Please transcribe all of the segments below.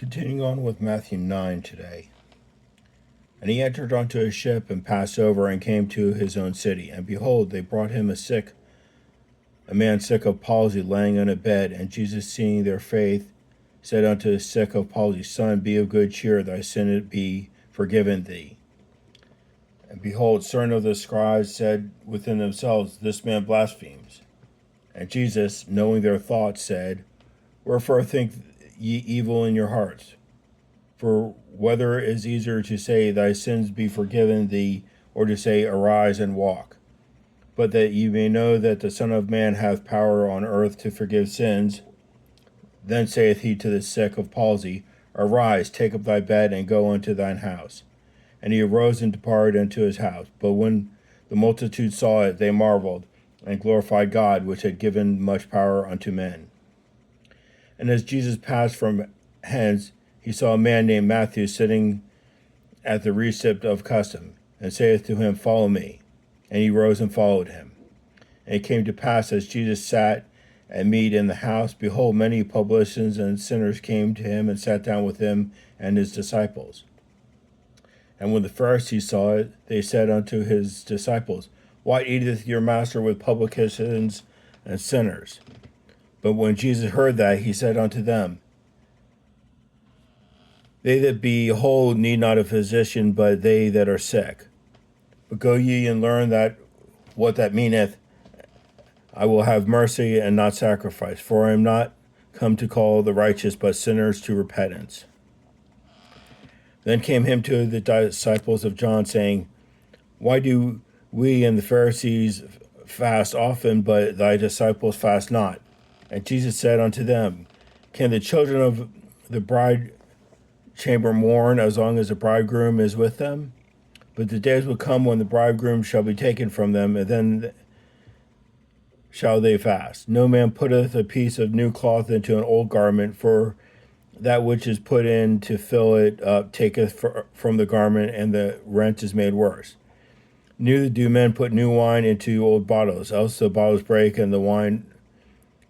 Continuing on with Matthew 9 today. And he entered onto a ship and passed over and came to his own city. And behold, they brought him a man sick of palsy, lying on a bed. And Jesus, seeing their faith, said unto the sick of palsy, Son, be of good cheer, thy sin be forgiven thee. And behold, certain of the scribes said within themselves, This man blasphemes. And Jesus, knowing their thoughts, said, Wherefore think ye evil in your hearts? For whether it is easier to say, Thy sins be forgiven thee, or to say, Arise and walk? But that ye may know that the Son of Man hath power on earth to forgive sins. Then saith he to the sick of palsy, Arise, take up thy bed, and go unto thine house. And he arose and departed unto his house. But when the multitude saw it, they marveled, and glorified God, which had given much power unto men. And as Jesus passed from hence, he saw a man named Mathew sitting at the receipt of custom, and saith to him, Follow me. And he rose and followed him. And it came to pass, as Jesus sat at meat in the house, behold, many publicans and sinners came to him and sat down with him and his disciples. And when the Pharisees saw it, they said unto his disciples, Why eateth your master with publicans and sinners? But when Jesus heard that, he said unto them, They that be whole need not a physician, but they that are sick. But go ye and learn that what that meaneth, I will have mercy and not sacrifice, for I am not come to call the righteous, but sinners to repentance. Then came him to the disciples of John, saying, Why do we and the Pharisees fast often, but thy disciples fast not? And Jesus said unto them, Can the children of the bride chamber mourn as long as the bridegroom is with them? But the days will come when the bridegroom shall be taken from them, and then shall they fast. No man putteth a piece of new cloth into an old garment, for that which is put in to fill it up taketh from the garment, and the rent is made worse. Neither do men put new wine into old bottles, else the bottles break, and the wine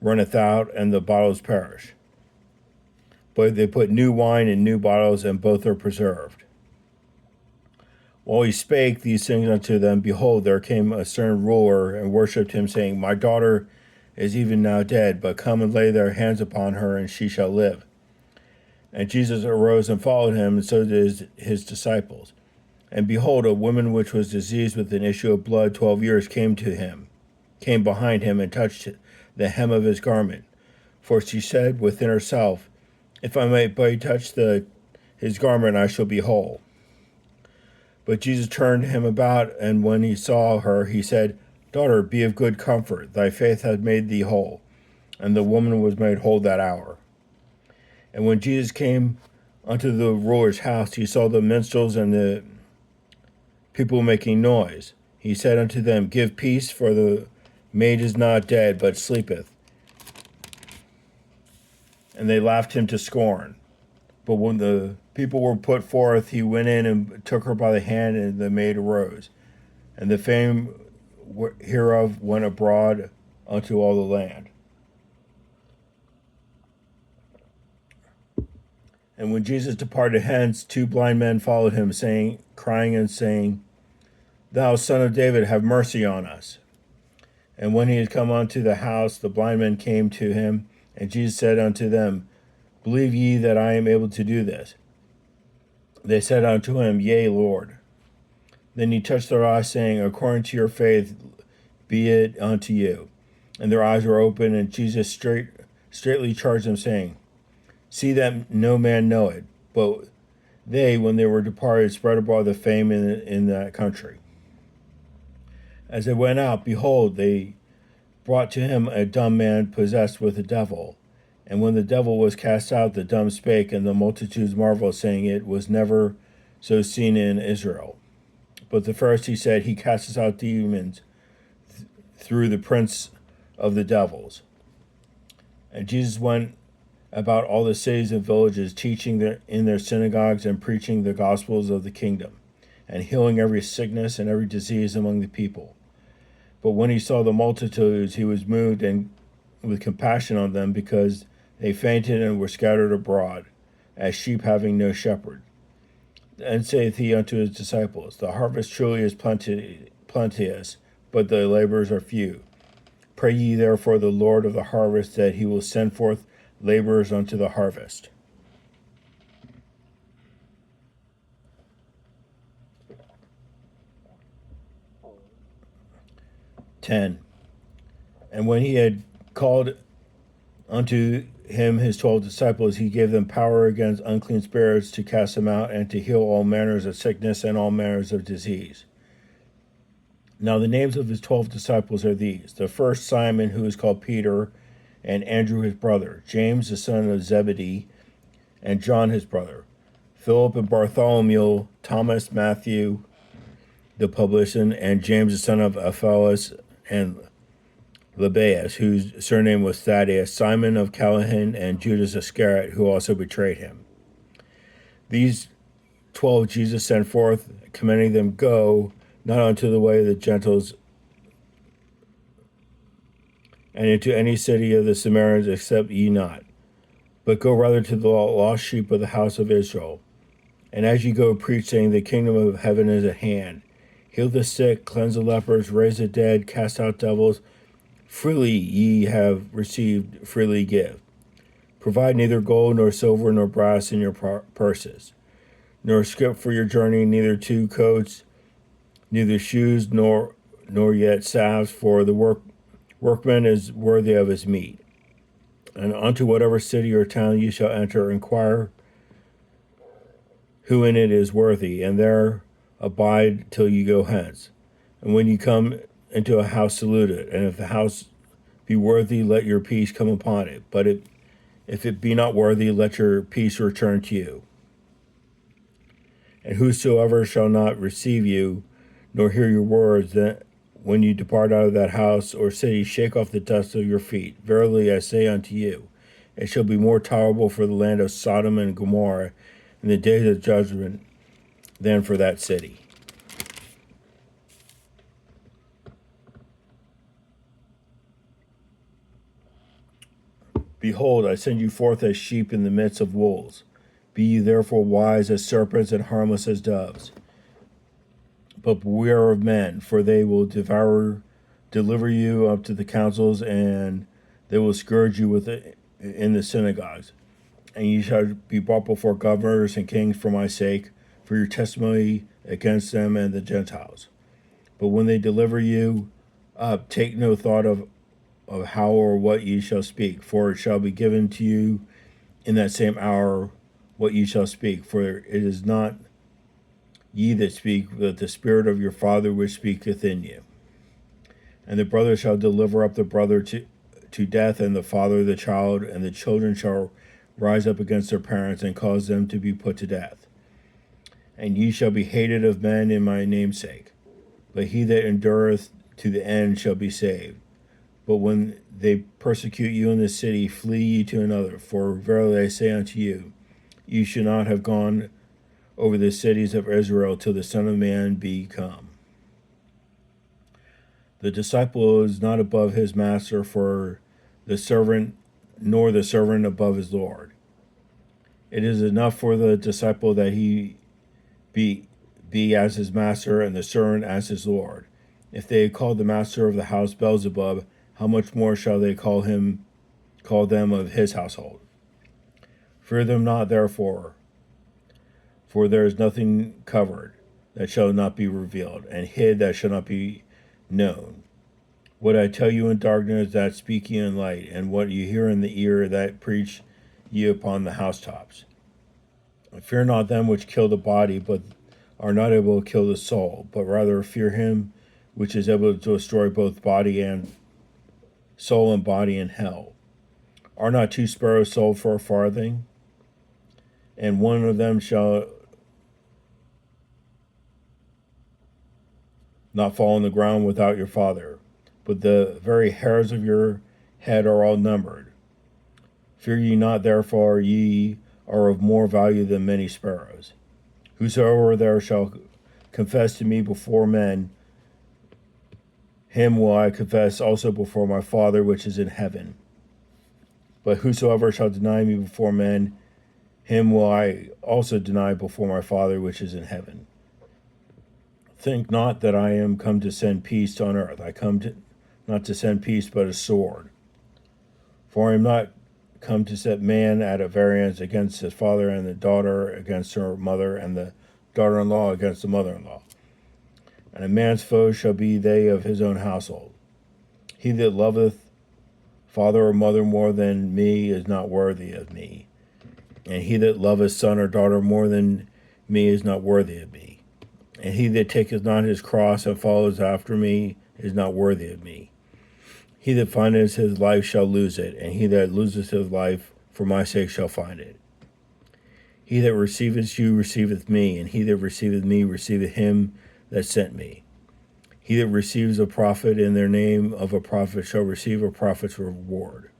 runneth out, and the bottles perish. But they put new wine in new bottles, and both are preserved. While he spake these things unto them, behold, there came a certain ruler, and worshipped him, saying, My daughter is even now dead, but come and lay their hands upon her, and she shall live. And Jesus arose and followed him, and so did his disciples. And behold, a woman which was diseased with an issue of blood 12 years came behind him, and touched the hem of his garment. For she said within herself, If I may but touch his garment, I shall be whole. But Jesus turned him about, and when he saw her, he said, Daughter, be of good comfort, thy faith hath made thee whole. And the woman was made whole that hour. And when Jesus came unto the ruler's house, he saw the minstrels and the people making noise. He said unto them, Give peace, for the maid is not dead, but sleepeth. And they laughed him to scorn. But when the people were put forth, he went in and took her by the hand, and the maid arose. And the fame hereof went abroad unto all the land. And when Jesus departed hence, 2 blind men followed him, crying and saying, Thou Son of David, have mercy on us. And when he had come unto the house, the blind men came to him, and Jesus said unto them, Believe ye that I am able to do this? They said unto him, Yea, Lord. Then he touched their eyes, saying, According to your faith be it unto you. And their eyes were opened, and Jesus straightly charged them, saying, See that no man know it. But they, when they were departed, spread abroad the fame in that country. As they went out, behold, they brought to him a dumb man possessed with a devil. And when the devil was cast out, the dumb spake, and the multitudes marveled, saying, It was never so seen in Israel. But the Pharisees said, He casteth out demons through the prince of the devils. And Jesus went about all the cities and villages, teaching in their synagogues and preaching the gospels of the kingdom, and healing every sickness and every disease among the people. But when he saw the multitudes, he was moved and with compassion on them, because they fainted and were scattered abroad, as sheep having no shepherd. And saith he unto his disciples, The harvest truly is plenteous, but the laborers are few. Pray ye therefore the Lord of the harvest that he will send forth laborers unto the harvest. "10. And when he had called unto him his 12 disciples, he gave them power against unclean spirits to cast them out and to heal all manners of sickness and all manners of disease. Now the names of his 12 disciples are these: the first, Simon, who is called Peter, and Andrew his brother, James the son of Zebedee, and John his brother, Philip and Bartholomew, Thomas, Matthew the publican, and James the son of Alphaeus, and Lebbaeus, whose surname was Thaddeus, Simon of Callahan, and Judas Iscariot, who also betrayed him. These 12 Jesus sent forth, commanding them, Go not unto the way of the Gentiles, and into any city of the Samaritans accept ye not, but go rather to the lost sheep of the house of Israel. And as ye go, preach, saying, The kingdom of heaven is at hand. Heal the sick, cleanse the lepers, raise the dead, cast out devils. Freely ye have received, freely give. Provide neither gold, nor silver, nor brass in your purses, nor scrip for your journey, neither 2 coats, neither shoes, nor yet salves, for the workman is worthy of his meat. And unto whatever city or town ye shall enter, inquire who in it is worthy, and there abide till ye go hence. And when ye come into a house, salute it, and if the house be worthy, let your peace come upon it. But if it be not worthy, let your peace return to you. And whosoever shall not receive you, nor hear your words, then when you depart out of that house or city, shake off the dust of your feet. Verily I say unto you, it shall be more tolerable for the land of Sodom and Gomorrah in the days of judgment than for that city. Behold, I send you forth as sheep in the midst of wolves. Be ye therefore wise as serpents and harmless as doves. But beware of men, for they will deliver you up to the councils, and they will scourge you in the synagogues. And ye shall be brought before governors and kings for my sake, for your testimony against them and the Gentiles. But when they deliver you up, take no thought of how or what ye shall speak, for it shall be given to you in that same hour what ye shall speak. For it is not ye that speak, but the Spirit of your Father which speaketh in you. And the brother shall deliver up the brother to death, and the father the child, and the children shall rise up against their parents, and cause them to be put to death. And ye shall be hated of men in my name's sake, but he that endureth to the end shall be saved. But when they persecute you in the city, flee ye to another. For verily I say unto you, you should not have gone over the cities of Israel till the Son of Man be come. The disciple is not above his master, for the servant, nor the servant above his Lord. It is enough for the disciple that he be as his master, and the servant as his Lord. If they call the master of the house Beelzebub, how much more shall they call them of his household? Fear them not, therefore, for there is nothing covered that shall not be revealed, and hid that shall not be known. What I tell you in darkness, that speak ye in light, and what you hear in the ear, that preach ye upon the housetops. Fear not them which kill the body, but are not able to kill the soul, but rather fear him which is able to destroy both body and soul and body in hell. Are not 2 sparrows sold for a farthing? And one of them shall not fall on the ground without your Father. But the very hairs of your head are all numbered. Fear ye not, therefore, ye are of more value than many sparrows. Whosoever there shall confess to me before men, him will I confess also before my Father which is in heaven. But whosoever shall deny me before men, him will I also deny before my Father which is in heaven. Think not that I am come to send peace on earth. I come to, not to send peace, but a sword. For I am not come to set man at a variance against his father, and the daughter against her mother, and the daughter-in-law against the mother-in-law. And a man's foes shall be they of his own household. He that loveth father or mother more than me is not worthy of me. And he that loveth son or daughter more than me is not worthy of me. And he that taketh not his cross and follows after me is not worthy of me. He that findeth his life shall lose it, and he that loseth his life for my sake shall find it. He that receiveth you receiveth me, and he that receiveth me receiveth him that sent me. He that receives a prophet in their name of a prophet shall receive a prophet's reward.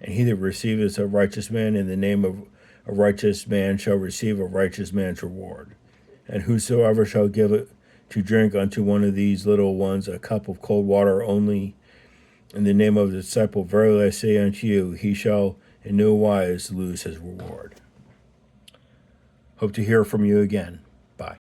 And he that receiveth a righteous man in the name of a righteous man shall receive a righteous man's reward. And whosoever shall give it to drink unto one of these little ones a cup of cold water only in the name of the disciple, verily I say unto you, he shall in no wise lose his reward. Hope to hear from you again.